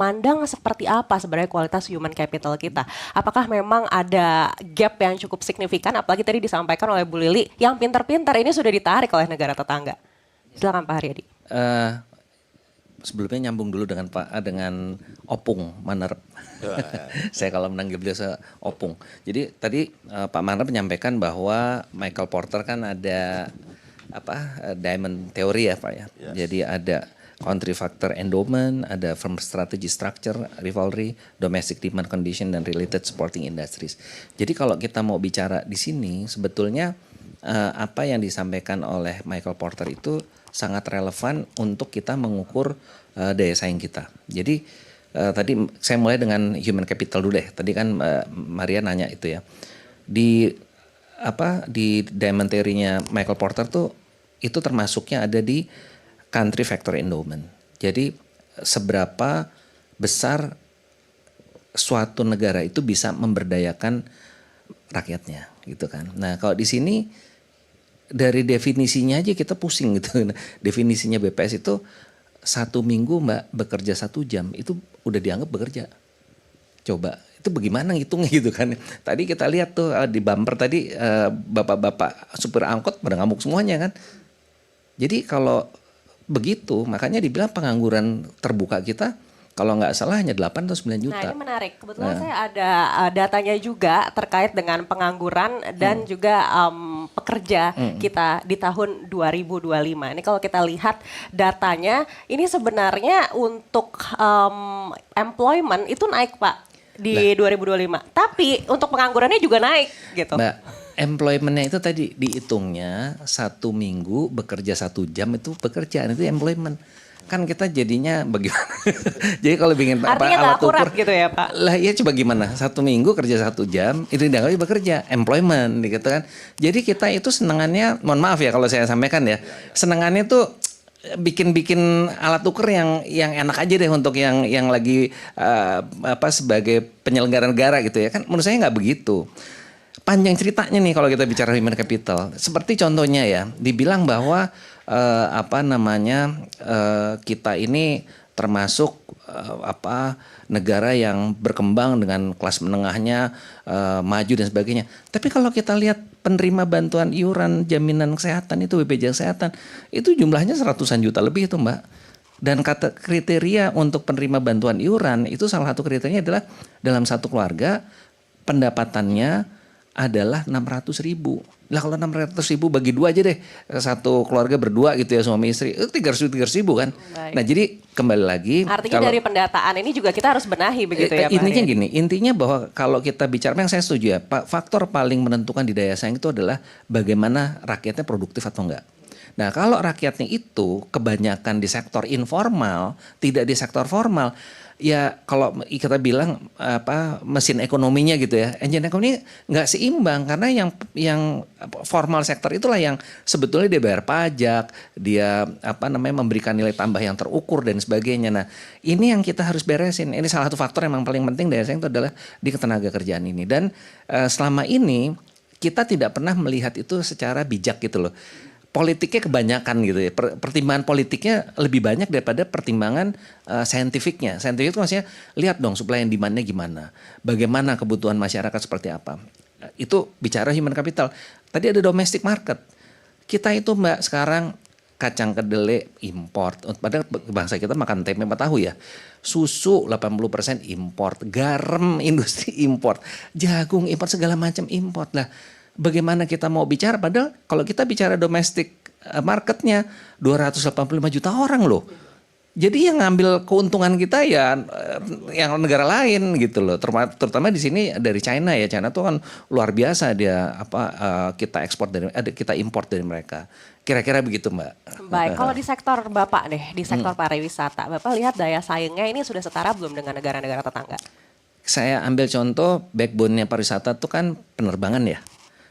Mandang seperti apa sebenarnya kualitas human capital kita? Apakah memang ada gap yang cukup signifikan? Apalagi tadi disampaikan oleh Bu Lili, yang pintar-pintar ini sudah ditarik oleh negara tetangga. Silakan Pak Haryadi. Eh, Sebelumnya nyambung dulu dengan Opung Manerep. Saya kalau menanggil beliau saya Opung. Jadi tadi Pak Manerep menyampaikan bahwa Michael Porter kan ada diamond theory ya Pak ya. Yes. Jadi ada country factor endowment, ada firm strategy structure, rivalry, domestic demand condition dan related supporting industries. Jadi kalau kita mau bicara di sini sebetulnya apa yang disampaikan oleh Michael Porter itu sangat relevan untuk kita mengukur daya saing kita. Jadi tadi saya mulai dengan human capital dulu deh. Tadi kan Maria nanya itu ya. Di diamond theory-nya Michael Porter tuh itu termasuknya ada di country factor endowment. Jadi seberapa besar suatu negara itu bisa memberdayakan rakyatnya gitu kan. Nah, kalau di sini dari definisinya aja kita pusing gitu. Nah, definisinya BPS itu 1 minggu Mbak bekerja 1 jam itu udah dianggap bekerja. Coba itu bagaimana ngitungnya gitu kan. Tadi kita lihat tuh di bumper tadi bapak-bapak supir angkot pada ngamuk semuanya kan. Jadi kalau begitu makanya dibilang pengangguran terbuka kita kalau nggak salah hanya 8 atau 9 juta. Nah ini menarik, kebetulan saya ada datanya juga terkait dengan pengangguran dan juga pekerja kita di tahun 2025. Ini kalau kita lihat datanya, ini sebenarnya untuk employment itu naik Pak di 2025. Tapi untuk penganggurannya juga naik gitu. Mbak, employment-nya itu tadi dihitungnya 1 minggu bekerja 1 jam itu pekerjaan itu employment. Kan kita jadinya bagaimana? Jadi kalau bikin artinya nggak akurat gitu ya Pak? Lah iya coba gimana? 1 minggu kerja 1 jam itu dianggap bekerja, employment gitu kan. Jadi kita itu senengannya, mohon maaf ya kalau saya sampaikan ya, senengannya tuh bikin alat ukur yang enak aja deh untuk yang lagi sebagai penyelenggara negara gitu ya kan. Menurut saya nggak begitu. Panjang ceritanya nih kalau kita bicara human capital. Seperti contohnya ya, dibilang bahwa kita ini termasuk negara yang berkembang dengan kelas menengahnya maju dan sebagainya. Tapi kalau kita lihat penerima bantuan iuran jaminan kesehatan itu BPJS Kesehatan itu jumlahnya seratusan juta lebih itu Mbak. Dan kata kriteria untuk penerima bantuan iuran itu salah satu kriterianya adalah dalam satu keluarga pendapatannya adalah 600.000. Lah kalau 600.000 bagi 2 aja deh, satu keluarga berdua gitu ya suami istri, itu 300.000 kan. Baik. Nah jadi kembali lagi. Artinya dari pendataan ini juga kita harus benahi begitu ya Pak. Intinya gini, intinya bahwa kalau kita bicara, yang saya setuju ya, faktor paling menentukan di daya saing itu adalah bagaimana rakyatnya produktif atau enggak. Nah kalau rakyatnya itu kebanyakan di sektor informal, tidak di sektor formal, ya kalau kita bilang mesin ekonominya gitu ya, engine ekonomi nggak seimbang karena yang formal sektor itulah yang sebetulnya dia bayar pajak, dia memberikan nilai tambah yang terukur dan sebagainya. Nah ini yang kita harus beresin. Ini salah satu faktor yang paling penting daya saing itu adalah di ketenaga kerjaan ini. Dan selama ini kita tidak pernah melihat itu secara bijak gitu loh. Politiknya kebanyakan gitu ya, pertimbangan politiknya lebih banyak daripada pertimbangan saintifiknya. Saintifik itu maksudnya lihat dong supply and demand-nya gimana, bagaimana kebutuhan masyarakat seperti apa. Itu bicara human capital. Tadi ada domestic market. Kita itu Mbak sekarang kacang kedelai import, padahal bangsa kita makan tempe 4 tahu ya. Susu 80% import, garam industri import, jagung import, segala macam import lah. Bagaimana kita mau bicara padahal kalau kita bicara domestic marketnya 285 juta orang loh. Jadi yang ngambil keuntungan kita ya yang negara lain gitu loh. Terutama di sini dari China ya. China tuh kan luar biasa dia kita kita import dari mereka. Kira-kira begitu Mbak. Baik, kalau di sektor Bapak deh, di sektor pariwisata, Bapak lihat daya saingnya ini sudah setara belum dengan negara-negara tetangga? Saya ambil contoh backbone-nya pariwisata tuh kan penerbangan ya.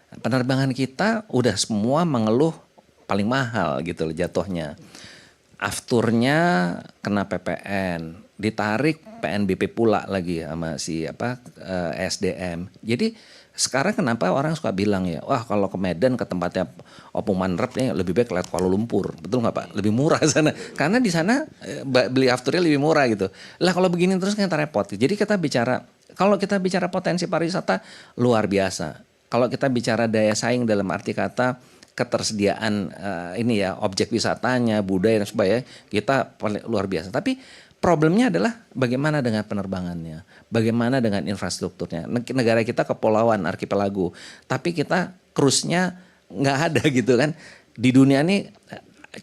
Penerbangan kita udah semua mengeluh paling mahal gitu loh jatuhnya. Afturnya kena PPN, ditarik PNBP pula lagi sama si SDM. Jadi sekarang kenapa orang suka bilang ya, wah kalau ke Medan ke tempatnya Opung Manrep ya lebih baik lewat Kuala Lumpur, betul nggak Pak? Lebih murah sana, karena di sana beli afturnya lebih murah gitu. Lah kalau begini terus kan kita repot. Jadi kalau kita bicara potensi pariwisata luar biasa. Kalau kita bicara daya saing dalam arti kata ketersediaan ini ya objek wisatanya, budaya dan sebagainya kita luar biasa. Tapi problemnya adalah bagaimana dengan penerbangannya, bagaimana dengan infrastrukturnya. Negara kita kepulauan, arkipelago, tapi kita cruise-nya nggak ada gitu kan. Di dunia ini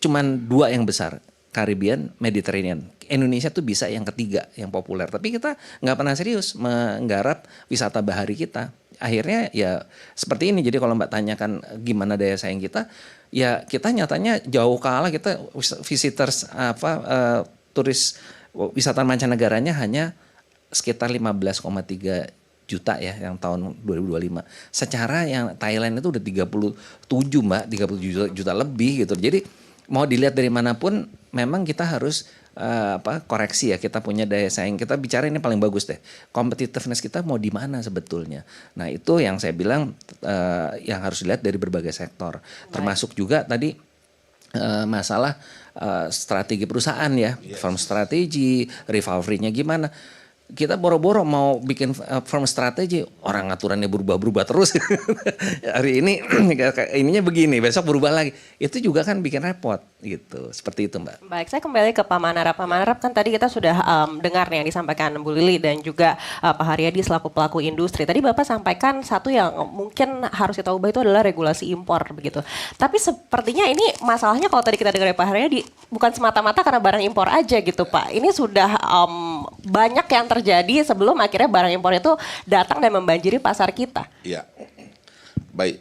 cuman 2 yang besar, Caribbean, Mediterranean. Indonesia tuh bisa yang ketiga, yang populer. Tapi kita nggak pernah serius menggarap wisata bahari kita. Akhirnya ya seperti ini. Jadi kalau Mbak tanyakan gimana daya saing kita, ya kita nyatanya jauh kalah. Kita visitors turis wisatawan mancanegaranya hanya sekitar 15,3 juta ya yang tahun 2025. Secara yang Thailand itu udah 37 Mbak, 37 juta lebih gitu. Jadi mau dilihat dari manapun memang kita harus koreksi ya, kita punya daya saing. Kita bicara ini paling bagus deh. Competitiveness kita mau di mana sebetulnya. Nah, itu yang saya bilang yang harus dilihat dari berbagai sektor. Termasuk juga tadi masalah strategi perusahaan ya, firm strategi, recovery-nya gimana. Kita boro-boro mau bikin firm strategi, orang aturannya berubah-berubah terus. Hari ini ininya begini, besok berubah lagi. Itu juga kan bikin repot gitu. Seperti itu Mbak. Baik, saya kembali ke Pak Manarap. Pak Manarap kan tadi kita sudah dengar nih yang disampaikan Bu Lili dan juga Pak Haryadi selaku pelaku industri. Tadi Bapak sampaikan satu yang mungkin harus kita ubah itu adalah regulasi impor begitu. Tapi sepertinya ini masalahnya kalau tadi kita dengar dari Pak Haryadi bukan semata-mata karena barang impor aja gitu Pak. Ini sudah banyak yang terjadi sebelum akhirnya barang impor itu datang dan membanjiri pasar kita. Iya. Baik,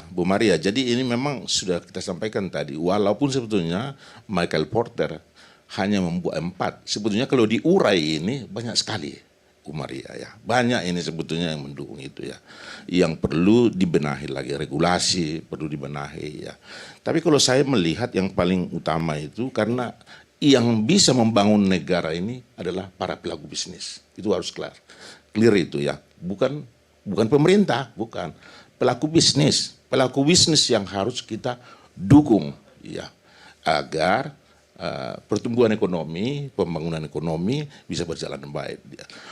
Bu Maria, jadi ini memang sudah kita sampaikan tadi, walaupun sebetulnya Michael Porter hanya membuat 4, sebetulnya kalau diurai ini banyak sekali, Bu Maria ya. Banyak ini sebetulnya yang mendukung itu ya. Yang perlu dibenahi lagi, regulasi perlu dibenahi ya. Tapi kalau saya melihat yang paling utama itu karena yang bisa membangun negara ini adalah para pelaku bisnis. Itu harus clear itu ya. Bukan pemerintah, bukan. Pelaku bisnis yang harus kita dukung ya. Agar pertumbuhan ekonomi, pembangunan ekonomi bisa berjalan baik.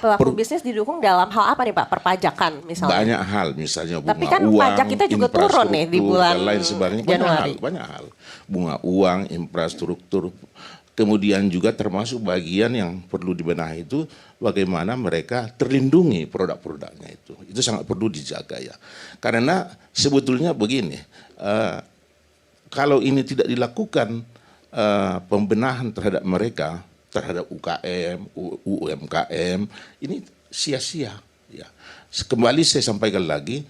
Pelaku bisnis didukung dalam hal apa nih Pak? Perpajakan misalnya? Banyak hal, misalnya bunga tapi kan uang, pajak kita juga turun nih di bulan dan lain sebagainya. Januari. Banyak hal. Bunga uang, infrastruktur. Kemudian juga termasuk bagian yang perlu dibenahi itu bagaimana mereka terlindungi produk-produknya itu. Itu sangat perlu dijaga ya. Karena sebetulnya begini, kalau ini tidak dilakukan pembenahan terhadap mereka, terhadap UKM, UMKM, ini sia-sia. Ya. Kembali saya sampaikan lagi,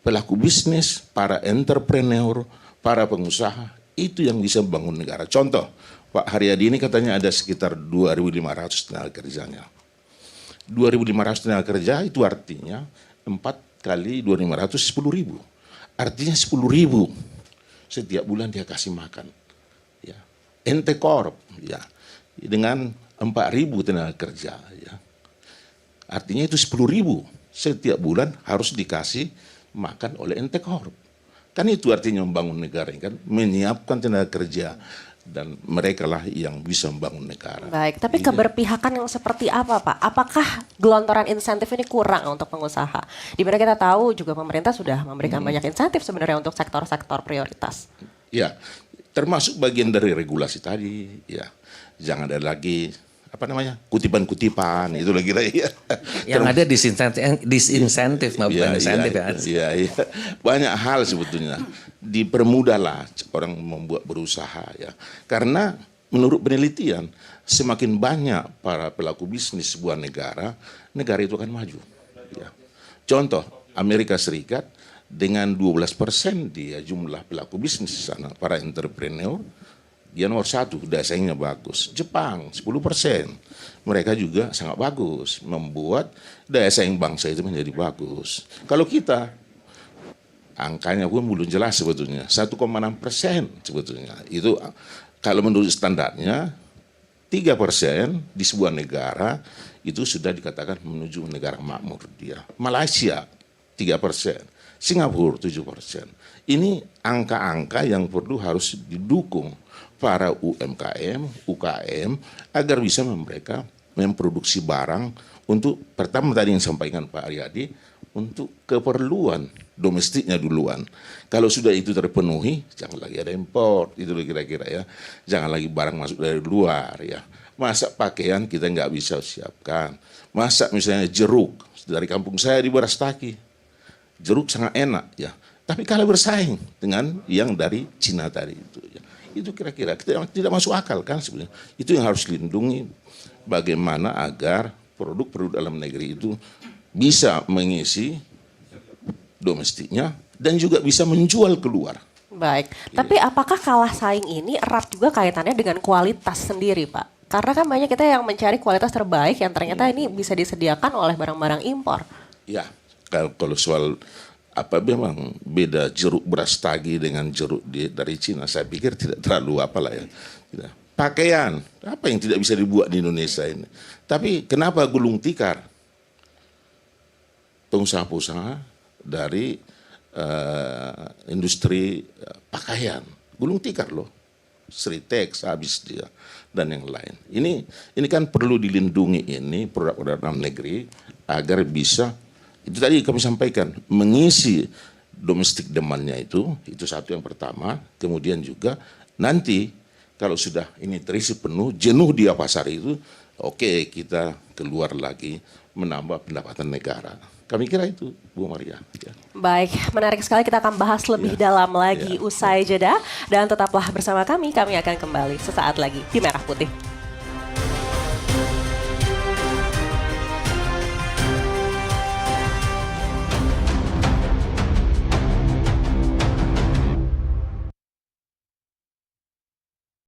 pelaku bisnis, para entrepreneur, para pengusaha, itu yang bisa membangun negara. Contoh, Pak Haryadi ini katanya ada sekitar 2.500 tenaga kerjanya. 2.500 tenaga kerja itu artinya 4 kali 2.500, 10.000. Artinya 10.000 setiap bulan dia kasih makan. Ya. Ente Corp ya, dengan 4.000 tenaga kerja. Ya. Artinya itu 10.000 setiap bulan harus dikasih makan oleh Ente Corp. Kan itu artinya membangun negara kan, menyiapkan tenaga kerja. Dan mereka lah yang bisa membangun negara. Baik, tapi keberpihakan yang seperti apa Pak? Apakah gelontoran insentif ini kurang untuk pengusaha? Di mana kita tahu juga pemerintah sudah memberikan banyak insentif sebenarnya untuk sektor-sektor prioritas. Ya, termasuk bagian dari regulasi tadi. Ya, jangan ada lagi kutipan-kutipan itu lagi ya. Yang ada disinsentif bukan insentif ya. Iya. Banyak hal sebetulnya dipermudahlah orang membuat berusaha ya. Karena menurut penelitian semakin banyak para pelaku bisnis sebuah negara itu akan maju. Ya. Contoh Amerika Serikat dengan 12% dia jumlah pelaku bisnis di sana, para entrepreneur. Dia nomor 1, daya saingnya bagus. Jepang 10%, mereka juga sangat bagus, membuat daya saing bangsa itu menjadi bagus. Kalau kita, angkanya pun belum jelas sebetulnya, 1,6% sebetulnya. Itu kalau menurut standarnya 3% di sebuah negara itu sudah dikatakan menuju negara makmur dia. Malaysia 3%, Singapura 7%. Ini angka-angka yang perlu harus didukung para UMKM, UKM agar bisa mereka memproduksi barang untuk pertama tadi yang disampaikan Pak Aryadi untuk keperluan domestiknya duluan. Kalau sudah itu terpenuhi, jangan lagi ada impor, itu kira-kira ya. Jangan lagi barang masuk dari luar ya. Masa pakaian kita nggak bisa siapkan. Masa misalnya jeruk dari kampung saya di Barastaki, jeruk sangat enak ya. Tapi kalau bersaing dengan yang dari Cina tadi itu ya. Itu kira-kira tidak masuk akal kan sebenarnya. Itu yang harus dilindungi bagaimana agar produk-produk dalam negeri itu bisa mengisi domestiknya dan juga bisa menjual keluar. Baik, tapi apakah kalah saing ini erat juga kaitannya dengan kualitas sendiri, Pak? Karena kan banyak kita yang mencari kualitas terbaik yang ternyata ini bisa disediakan oleh barang-barang impor. Ya, kalau soal apa memang beda jeruk Brastagi dengan jeruk dari Cina, saya pikir tidak terlalu apalah ya. Tidak. Pakaian, apa yang tidak bisa dibuat di Indonesia ini? Tapi kenapa gulung tikar? Pengusaha-pengusaha dari industri pakaian, gulung tikar loh, Sritex habis dia dan yang lain. Ini kan perlu dilindungi ini produk-produk dalam negeri agar bisa itu tadi kami sampaikan mengisi domestik demandnya itu satu yang pertama. Kemudian juga nanti kalau sudah ini terisi penuh, jenuh dia pasar itu, oke, kita keluar lagi menambah pendapatan negara. Kami kira itu, Bu Maria. Ya. Baik, menarik sekali, kita akan bahas lebih dalam lagi usai jeda. Dan tetaplah bersama kami akan kembali sesaat lagi di Merah Putih.